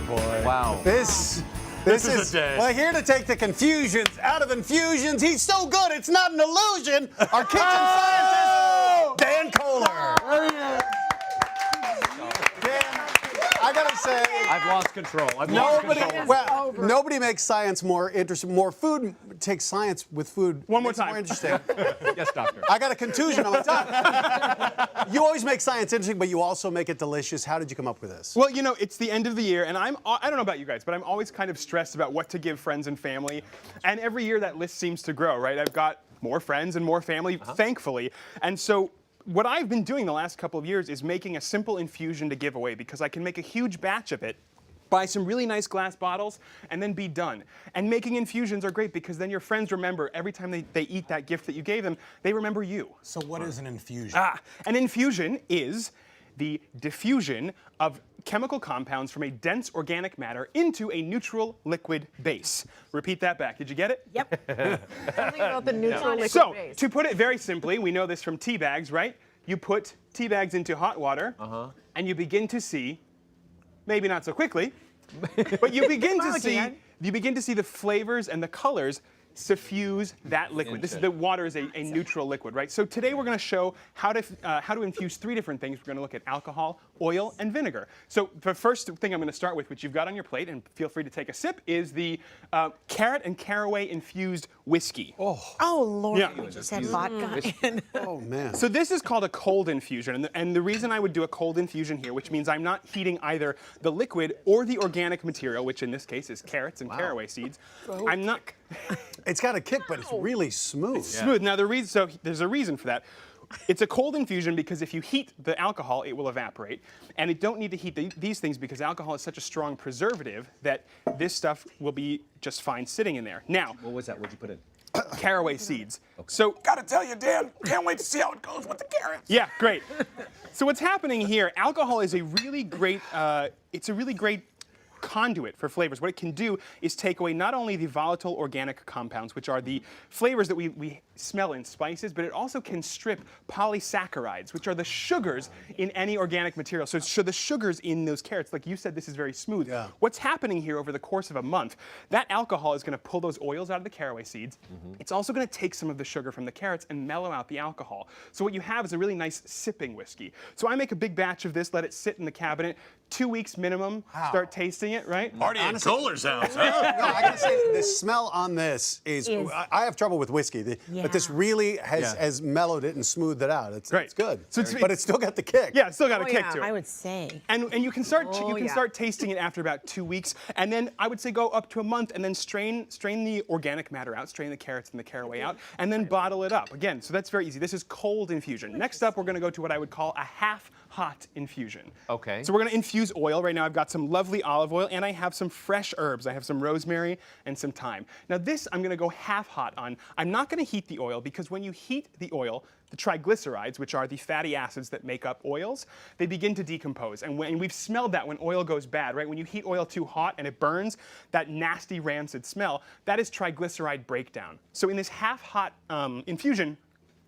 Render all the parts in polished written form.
boy. Wow. This is a day. Well, here to take the confusions out of infusions. He's so good, it's not an illusion. Our kitchen scientist, Dan Kohler. I gotta say, I've lost control. I've lost control. well, nobody makes science more interesting. More food takes science with food. One more makes it time. More interesting. Yes, doctor. I got a contusion on my tongue. You always make science interesting, but you also make it delicious. How did you come up with this? Well, you know, it's the end of the year, and I don't know about you guys, but I'm always kind of stressed about what to give friends and family. And every year that list seems to grow, right? I've got more friends and more family, thankfully. And so what I've been doing the last couple of years is making a simple infusion to give away because I can make a huge batch of it, buy some really nice glass bottles, and then be done. And making infusions are great because then your friends remember every time they eat that gift that you gave them, they remember you. So what is an infusion? An infusion is the diffusion of chemical compounds from a dense organic matter into a neutral liquid base. Repeat that back. Did you get it? Yep. Something about the neutral liquid So, base. to put it very simply, we know this from tea bags, right? You put tea bags into hot water, and you begin to see, maybe not so quickly, but you begin to see the flavors and the colors suffuse that liquid. The water is a neutral liquid, right? So today we're going to show how to infuse 3 different things. We're going to look at alcohol, oil, and vinegar. So the first thing I'm going to start with, which you've got on your plate, and feel free to take a sip, is the carrot and caraway infused whiskey. Oh, Lord, Yeah. we just had vodka in. Oh, man. So this is called a cold infusion, and the reason I would do a cold infusion here, which means I'm not heating either the liquid or the organic material, which in this case is carrots and caraway seeds. I'm not. It's got a kick, but it's really smooth. Smooth. Now there's a reason for that. It's a cold infusion because if you heat the alcohol, it will evaporate. And you don't need to heat these things because alcohol is such a strong preservative that this stuff will be just fine sitting in there. Now, What was that? What'd you put in? caraway seeds. So, Gotta tell you, Dan, can't wait to see how it goes with the carrots. yeah, great. So what's happening here? Alcohol is a really great. It's a really great conduit for flavors. What it can do is take away not only the volatile organic compounds, which are the flavors that we smell in spices, but it also can strip polysaccharides, which are the sugars in any organic material. So the sugars in those carrots, like you said, this is very smooth. Yeah. What's happening here over the course of a month, that alcohol is going to pull those oils out of the caraway seeds. It's also going to take some of the sugar from the carrots and mellow out the alcohol. So what you have is a really nice sipping whiskey. So I make a big batch of this, let it sit in the cabinet, 2 weeks minimum, start tasting it, right? Party at Kohler's house, No, I gotta say, the smell on this is I have trouble with whiskey, but this really has mellowed it and smoothed it out. It's good. But it's still got the kick. Yeah, it's still got a kick to it. I would say. And you can start start tasting it after about 2 weeks, and then I would say go up to a month, and then strain the organic matter out, strain the carrots and the caraway out, and then bottle it up. Again, so that's very easy. This is cold infusion. Next up, we're going to go to what I would call a half-hot infusion. Okay. So we're going to infuse oil. Right now, I've got some lovely olive oil, and I have some fresh herbs. I have some rosemary and some thyme. Now this, I'm going to go half-hot on. I'm not going to heat the oil because when you heat the oil, the triglycerides, which are the fatty acids that make up oils, they begin to decompose. And we've smelled that when oil goes bad, right? When you heat oil too hot and it burns, that nasty rancid smell, that is triglyceride breakdown. So in this half-hot infusion,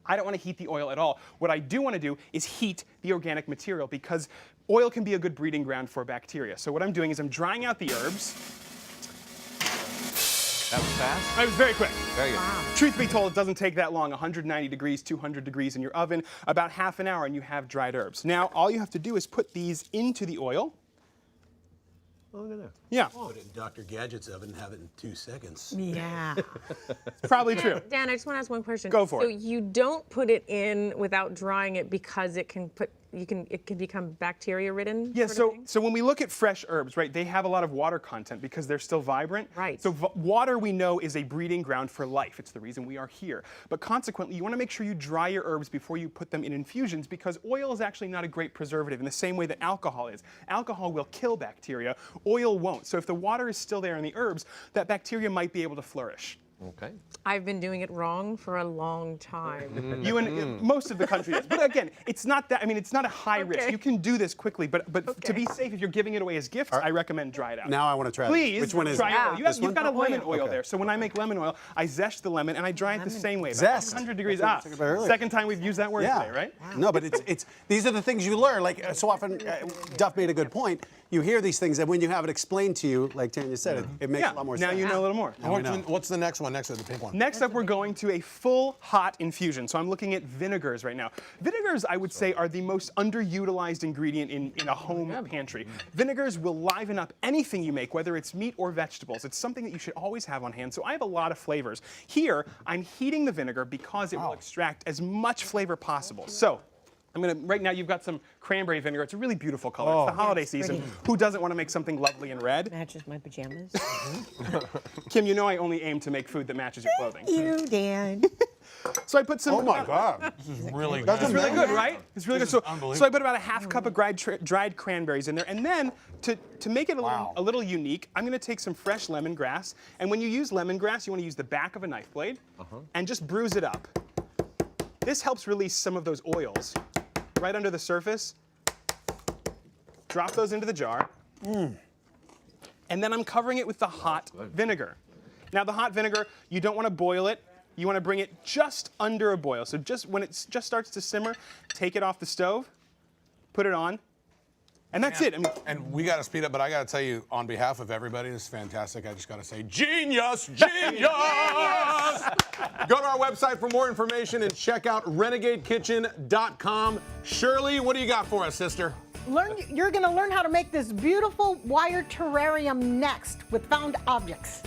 I don't want to heat the oil at all. What I do want to do is heat the organic material because oil can be a good breeding ground for bacteria. So what I'm doing is I'm drying out the herbs. That was fast? I was very quick. Very good. Truth be told, it doesn't take that long. 190 degrees, 200 degrees in your oven, about half an hour, and you have dried herbs. Now, all you have to do is put these into the oil. Oh, look at that. Yeah, Put it in Dr. Gadget's oven and have it in 2 seconds. Yeah. probably true. Dan, I just want to ask one question. Go for it. So you don't put it in without drying it because it can become bacteria ridden? Yeah, sort of thing? so when we look at fresh herbs, right, they have a lot of water content because they're still vibrant. Right. So water, we know, is a breeding ground for life. It's the reason we are here. But consequently, you want to make sure you dry your herbs before you put them in infusions because oil is actually not a great preservative in the same way that alcohol is. Alcohol will kill bacteria, oil won't. So if the water is still there in the herbs, that bacteria might be able to flourish. Okay. I've been doing it wrong for a long time. You and most of the country does. But again, it's not that. I mean, it's not a high risk. Okay. You can do this quickly, but to be safe, if you're giving it away as gifts, I recommend dry it out. Now I want to try Please, this. Which one is try it? it. Yeah. You've got a lemon oil Okay. there. So when I make lemon oil, I zest the lemon and I dry it the same way. Zest. 100 degrees. That's what we talked about earlier. Second time we've used that word Yeah. today, right? No, but it's these are the things you learn. Like so often, Duff made a good point. You hear these things, and when you have it explained to you, like Tanya said, it makes a lot more now sense. you know a little more. What's the next one next to the pink one? Next up, we're going to a full hot infusion. So I'm looking at vinegars right now. Vinegars, I would say, are the most underutilized ingredient in a home pantry. Vinegars will liven up anything you make, whether it's meat or vegetables. It's something that you should always have on hand. So I have a lot of flavors. Here, I'm heating the vinegar because it will extract as much flavor possible. So right now you've got some cranberry vinegar. It's a really beautiful color. It's the holiday season. Who doesn't want to make something lovely and red? Matches my pajamas. Kim, you know I only aim to make food that matches your clothing. You, Dan. So I put some. Oh my God! This is really good. That's It's really good, right? It's really good. So unbelievable. I put about a half cup of dried cranberries in there, and then to make it a little unique, I'm going to take some fresh lemongrass. And when you use lemongrass, you want to use the back of a knife blade and just bruise it up. This helps release some of those oils right under the surface. Drop those into the jar. And then I'm covering it with the hot vinegar. Now the hot vinegar, you don't want to boil it. You want to bring it just under a boil. So just when it just starts to simmer, take it off the stove, put it on, and that's it. I mean, And we got to speed up, but I got to tell you, on behalf of everybody, this is fantastic. I just got to say, genius, genius! Go to our website for more information and check out renegadekitchen.com. Shirley, what do you got for us, sister? You're going to learn how to make this beautiful wire terrarium next with found objects.